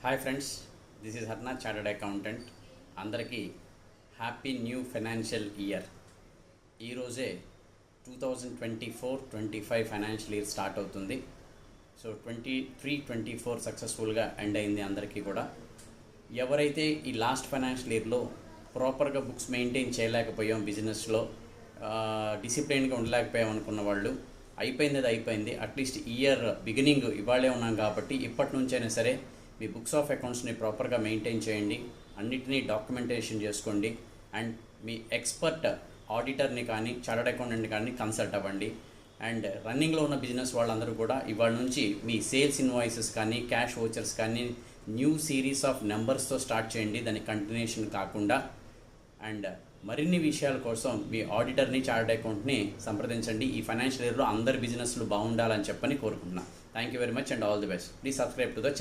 Hi friends, this is Harna chartered accountant. అందరికీ happy new financial year. ఈరోజే 2024-25 financial year start అవుతుంది. So 23-24 సక్సెస్ఫుల్గా end అయింది అందరికీ కూడా. ఎవరైతే ఈ లాస్ట్ ఫైనాన్షియల్ ఇయర్లో ప్రాపర్గా బుక్స్ మెయింటైన్ చేయలేకపోయాం, బిజినెస్లో డిసిప్లైన్గా ఉండలేకపోయాం అనుకున్న వాళ్ళు, అయిపోయింది. అట్లీస్ట్ ఇయర్ బిగినింగ్ ఇవాళే ఉన్నాం కాబట్టి ఇప్పటి నుంచైనా సరే మీ బుక్స్ ఆఫ్ అకౌంట్స్ని ప్రాపర్గా మెయింటైన్ చేయండి, అన్నిటినీ డాక్యుమెంటేషన్ చేసుకోండి అండ్ మీ ఎక్స్పర్ట్ ఆడిటర్ని కానీ చార్టర్డ్ అకౌంటెంట్ని కానీ కన్సల్ట్ అవ్వండి. అండ్ రన్నింగ్లో ఉన్న బిజినెస్ వాళ్ళందరూ కూడా ఇవాళ నుంచి మీ సేల్స్ ఇన్వాయిసెస్ కానీ క్యాష్ వోచర్స్ కానీ న్యూ సిరీస్ ఆఫ్ నెంబర్స్తో స్టార్ట్ చేయండి, దాని కంటిన్యూషన్ కాకుండా. అండ్ మరిన్ని విషయాల కోసం మీ ఆడిటర్ని చార్టర్డ్ అకౌంట్ని సంప్రదించండి. ఈ ఫైనాన్షియల్ ఇయర్లో అందరి బిజినెస్లు బాగుండాలని చెప్పని కోరుకుంటున్నాను. Thank you very much and all the best. Please subscribe to the